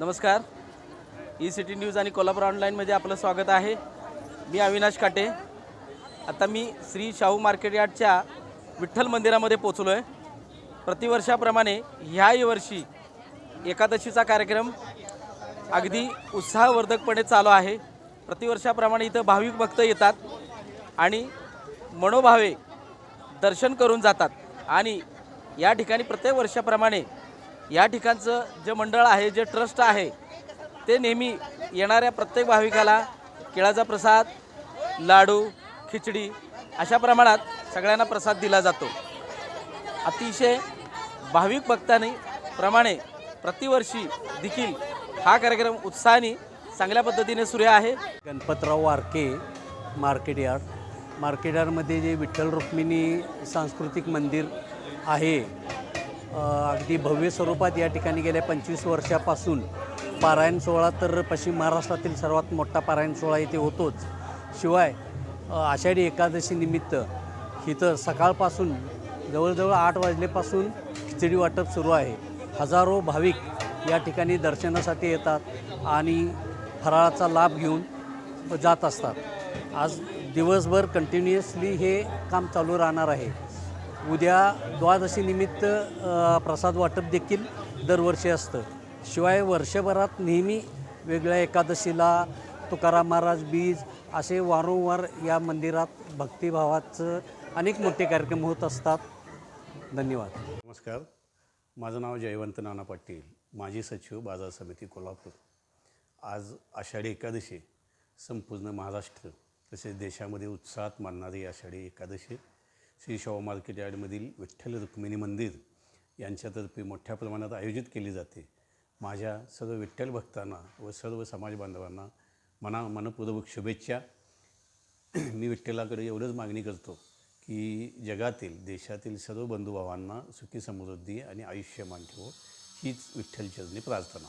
नमस्कार. E-city news आणि कोल्हापूर ऑनलाईनमध्ये आपलं स्वागत आहे. मी अविनाश काटे. आता मी श्री शाहू मार्केट यार्डच्या विठ्ठल मंदिरामध्ये पोचलो आहे. प्रतिवर्षाप्रमाणे ह्याही वर्षी एकादशीचा कार्यक्रम अगदी उत्साहवर्धकपणे चालू आहे. प्रतिवर्षाप्रमाणे इथं भाविक भक्त येतात आणि मनोभावे दर्शन करून जातात आणि या ठिकाणी प्रत्येक वर्षाप्रमाणे या ठिकाणचं जे मंडळ आहे, जे ट्रस्ट आहे, ते नेहमी येणाऱ्या प्रत्येक भाविकाला केळाचा प्रसाद, लाडू, खिचडी अशा प्रमाणात सगळ्यांना प्रसाद दिला जातो. अतिशय भाविक भक्तांनी प्रमाणे प्रतिवर्षी देखील हा कार्यक्रम उत्साहाने चांगल्या पद्धतीने सुरू आहे. गणपतराव वारके मार्केट यार्डमध्ये जे विठ्ठल रुक्मिणी सांस्कृतिक मंदिर आहे, अगदी भव्य स्वरूपात या ठिकाणी गेल्या 25 वर्षापासून पारायण सोहळा तर पश्चिम महाराष्ट्रातील सर्वात मोठा पारायण सोहळा इथे होतोच. शिवाय आषाढी एकादशी निमित्त इथं सकाळपासून जवळजवळ 8 वाजल्यापासून खिचडी वाटप सुरू आहे. हजारो भाविक या ठिकाणी दर्शनासाठी येतात आणि फराळाचा लाभ घेऊन जात असतात. आज दिवसभर कंटिन्युअसली हे काम चालू राहणार आहे. उद्या द्वादशीनिमित्त प्रसाद वाटप देखील दरवर्षी असतं. शिवाय वर्षभरात नेहमी वेगळ्या एकादशीला तुकाराम महाराज बीज असे वारंवार या मंदिरात भक्तिभावाचं अनेक मोठे कार्यक्रम होत असतात. धन्यवाद. नमस्कार. माझं नाव जयवंत नाना पाटील, माजी सचिव बाजार समिती कोल्हापूर. आज आषाढी एकादशी संपूर्ण महाराष्ट्र तसेच देशामध्ये उत्साहात मानणारी आषाढी एकादशी श्री शाहू मार्केट यार्डमधील विठ्ठल रुक्मिणी मंदिर यांच्यातर्फे मोठ्या प्रमाणात आयोजित केली जाते. माझ्या सर्व विठ्ठल भक्तांना व सर्व समाज बांधवांना मनपूर्वक शुभेच्छा. मी विठ्ठलाकडे एवढंच मागणी करतो की जगातील देशातील सर्व बंधुभावांना सुखी समृद्धी आणि आयुष्यमान ठेवो, हीच विठ्ठलचरणी प्रार्थना.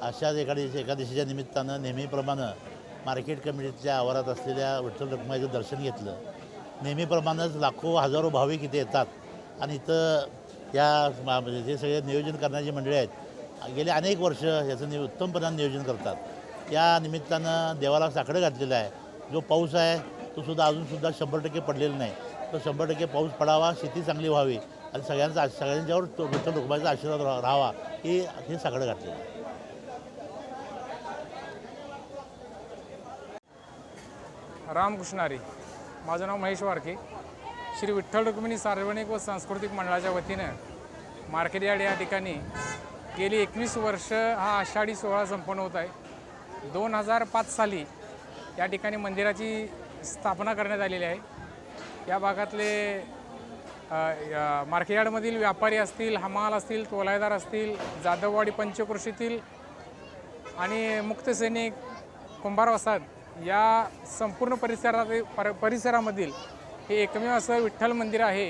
अशाच एकादशीच्या निमित्तानं नेहमीप्रमाणे मार्केट कमिटीच्या आवारात असलेल्या विठ्ठल रुक्माईचं दर्शन घेतलं. नेहमीप्रमाणेच लाखो हजारो भाविक इथे येतात आणि इथं या जे सगळे नियोजन करणारी मंडळी आहेत गेले अनेक वर्ष याचं उत्तमपणाने नियोजन करतात. या निमित्तानं देवाला साकडं घातलेलं आहे. जो पाऊस आहे तो सुद्धा अजूनसुद्धा 100% पडलेला नाही. तो 100% पाऊस पडावा, शेती चांगली व्हावी आणि सगळ्यांच्यावर विठ्ठल रुक्माईचा आशीर्वाद राहावा हे साकडं घातलेलं आहे. रामकृष्णारी. माझं नाव महेश वारके. श्री विठ्ठल रुक्मिणी सार्वजनिक व सांस्कृतिक मंडळाच्या वतीनं मार्केट यार्ड या ठिकाणी गेली 21 वर्ष हा आषाढी सोहळा संपन्न होत आहे. 2005 साली या ठिकाणी मंदिराची स्थापना करण्यात आलेली आहे. या भागातले मार्केट यार्डमधील व्यापारी असतील, हमाल असतील, तोलाईदार असतील, जाधववाडी पंचक्रोशीतील आणि मुक्त सैनिक, कुंभार वसाहत या संपूर्ण परिसरामधील हे एकमेव असं विठ्ठल मंदिर आहे.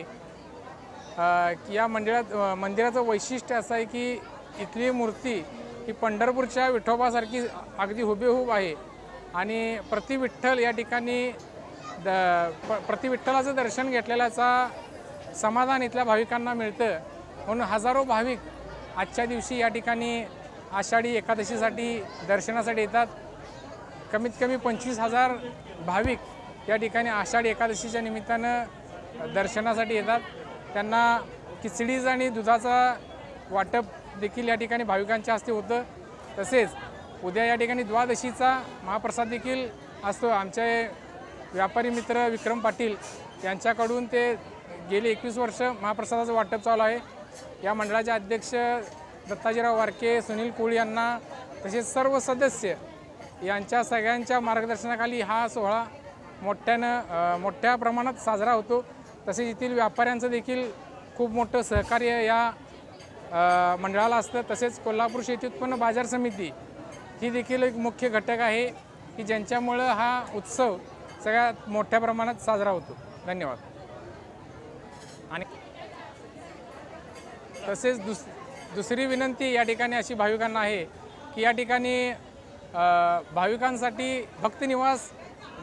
या मंदिराचं वैशिष्ट्य असं आहे की इथली मूर्ती ही पंढरपूरच्या विठोबासारखी अगदी हुबेहूब आहे आणि प्रतिविठ्ठल या ठिकाणी प्रतिविठ्ठलाचं दर्शन घेतलेल्याचा समाधान इथल्या भाविकांना मिळतं. म्हणून हजारो भाविक आजच्या दिवशी या ठिकाणी आषाढी एकादशीसाठी दर्शनासाठी येतात. कमीत कमी 25,000 भाविक या ठिकाणी आषाढी एकादशीच्या निमित्तानं दर्शनासाठी येतात. त्यांना खिचडीज आणि दुधाचा वाटप देखील या ठिकाणी भाविकांच्या हस्ते होतं. तसेच उद्या या ठिकाणी द्वादशीचा महाप्रसाद देखील असतो. आमचे व्यापारी मित्र विक्रम पाटील यांच्याकडून ते गेले 21 वर्ष महाप्रसादाचं वाटप चालू आहे. या मंडळाचे अध्यक्ष दत्ताजीराव वारके, सुनील कोळी यांना तसेच सर्व सदस्य यांच्या सगळ्यांच्या मार्गदर्शनाखाली हा सोहळा मोठ्या प्रमाणात साजरा होतो. तसेच येथील व्यापाऱ्यांचं देखील खूप मोठं सहकार्य या मंडळाला असतं. तसेच कोल्हापूर शेती उत्पन्न बाजार समिती ही देखील एक मुख्य घटक आहे की ज्यांच्यामुळं हा उत्सव सगळ्यात मोठ्या प्रमाणात साजरा होतो. धन्यवाद. आणि तसेच दुसरी विनंती या ठिकाणी अशी भाविकांना आहे की या ठिकाणी भाविकांसाठी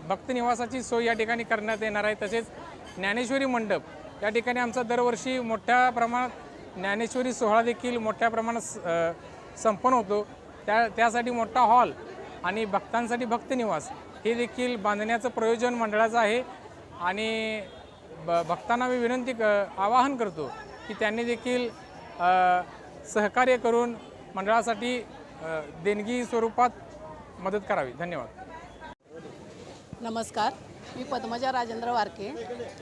भक्तनिवासाची सोय या ठिकाणी करण्यात येणार आहे. तसेच ज्ञानेश्वरी मंडप या ठिकाणी आमचा दरवर्षी मोठ्या प्रमाणात ज्ञानेश्वरी सोहळा देखील मोठ्या प्रमाणात संपन्न होतो. त्यासाठी मोठा हॉल आणि भक्तांसाठी भक्तनिवास हे देखील बांधण्याचं प्रयोजन मंडळाचं आहे. आणि भक्तांना मी आवाहन करतो की त्यांनी देखील सहकार्य करून मंडळासाठी देणगी स्वरूपात मदत करावी. धन्यवाद. नमस्कार, मी पद्मजा राजेंद्र वारके.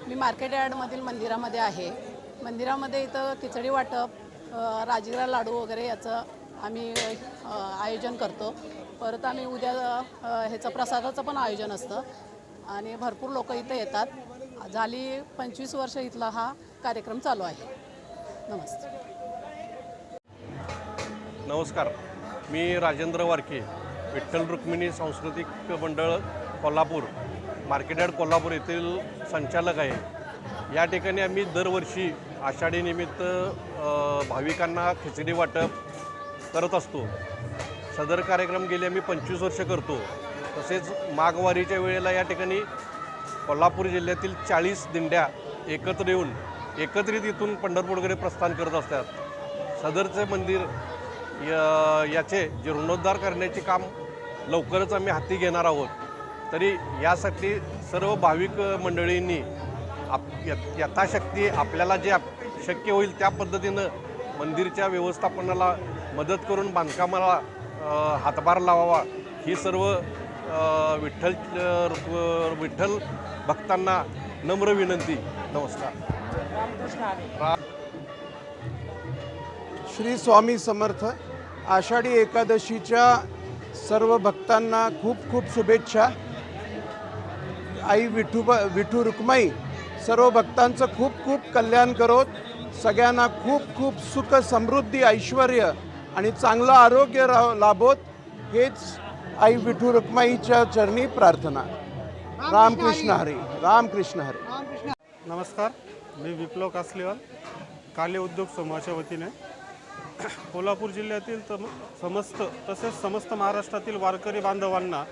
मी मार्केट यार्डमधील मंदिरामध्ये आहे. मंदिरामध्ये इथं खिचडी वाटप, राजगिरा लाडू वगैरे याचं आम्ही आयोजन करतो. परत आम्ही उद्या ह्याचं प्रसादाचं पण आयोजन असतं आणि भरपूर लोक इथं येतात. झाली 25 वर्ष इथला हा कार्यक्रम चालू आहे. नमस्ते. नमस्कार, मी राजेंद्र वारके, विठ्ठल रुक्मिणी सांस्कृतिक मंडळ कोल्हापूर, मार्केट यार्ड कोल्हापूर येथील संचालक आहे. या ठिकाणी आम्ही दरवर्षी आषाढीनिमित्त भाविकांना खिचडी वाटप करत असतो. सदर कार्यक्रम गेले आम्ही 25 वर्ष करतो. तसेच माघवारीच्या वेळेला या ठिकाणी कोल्हापूर जिल्ह्यातील 40 दिंड्या एकत्र येऊन एकत्रित इथून पंढरपूरकडे प्रस्थान करत असतात. सदरचे मंदिर याचे जीर्णोद्धार करण्याचे काम लवकरच आम्ही हाती घेणार आहोत. तरी यासाठी सर्व भाविक मंडळींनी यथाशक्ती आपल्याला जे शक्य होईल त्या पद्धतीनं मंदिरच्या व्यवस्थापनाला मदत करून बांधकामाला हातभार लावावा ही सर्व विठ्ठल भक्तांना नम्र विनंती. नमस्कार. श्री स्वामी समर्थ. आषाढी एकादशीच्या सर्व भक्तांना खूप खूप शुभेच्छा. आई विठू रुक्माई सर्व भक्तांचं खूप खूप कल्याण करोत. सगळ्यांना खूप खूप सुख समृद्धी ऐश्वर आणि चांगलं आरोग्य लाभोत हेच आई विठू रुक्माईच्या चरणी प्रार्थना. रामकृष्ण हरी. रामकृष्ण हरी. नमस्कार, मी विप्लव कासलेवाल, काले उद्योग समूहाच्या वतीने कोल्हापूर जिल्ह्यातील तसेच समस्त महाराष्ट्रातील वारकरी बांधवांना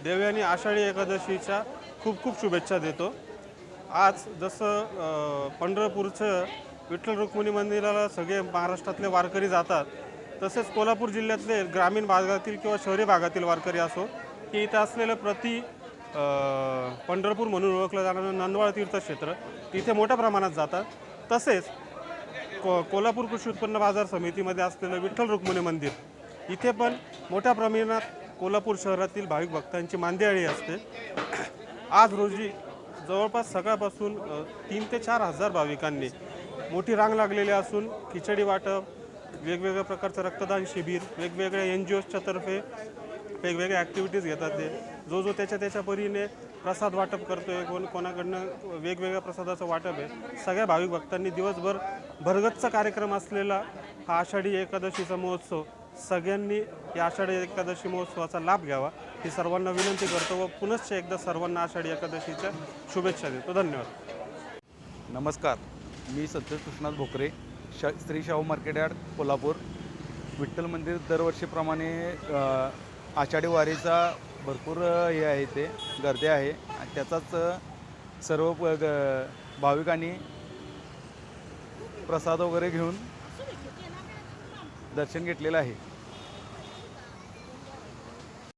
देवयानी आषाढी एकादशीच्या खूप खूप शुभेच्छा देतो. आज जसं पंढरपूरचं विठ्ठल रुक्मिणी मंदिराला सगळे महाराष्ट्रातले वारकरी जातात, तसेच कोल्हापूर जिल्ह्यातले ग्रामीण भागातील किंवा शहरी भागातील वारकरी असो की इथं असलेलं पंढरपूर म्हणून ओळखलं जाणारं नंदवाळ तीर्थक्षेत्र तिथे मोठ्या प्रमाणात जातात. तसेच कोल्हापूर कृषी उत्पन्न बाजार समितीमध्ये असलेलं विठ्ठल रुक्मिणी मंदिर इथे पण मोठ्या प्रमाणात कोल्हापूर शहरातील भाविक भक्तांची मांदियाळी असते. आज रोजी जवळपास सकाळपासून 3 ते 4 हजार भाविकांनी मोठी रांग लागलेली असून खिचडी वाटप, वेगवेगळ्या प्रकारचं रक्तदान शिबिर, वेगवेगळ्या NGOच्या तर्फे वेगवेगळ्या ॲक्टिव्हिटीज घेतात. ते जो त्याच्या परीने प्रसाद वाटप करतो आहे, कोणाकडनं वेगवेगळ्या प्रसादाचं वाटप आहे. सगळ्या भाविक भक्तांनी दिवसभर भरगतचा कार्यक्रम असलेला हा आषाढी एकादशीचा महोत्सव सगळ्यांनी या आषाढी एकादशी महोत्सवाचा लाभ घ्यावा ही सर्वांना विनंती करतो व पुनश्च एकदा सर्वांना आषाढी एकादशीच्या शुभेच्छा देतो. धन्यवाद. नमस्कार, मी सत्यज कृष्णात भोकरे, श्री शाहू मार्केट यार्ड कोल्हापूर. विठ्ठल मंदिर दरवर्षीप्रमाणे आषाढी वारीचा भरपूर हे आहे, ते गर्दी आहे आणि त्याचाच सर्व भाविकांनी प्रसाद वगैरे घेऊन दर्शन घेतलेलं आहे.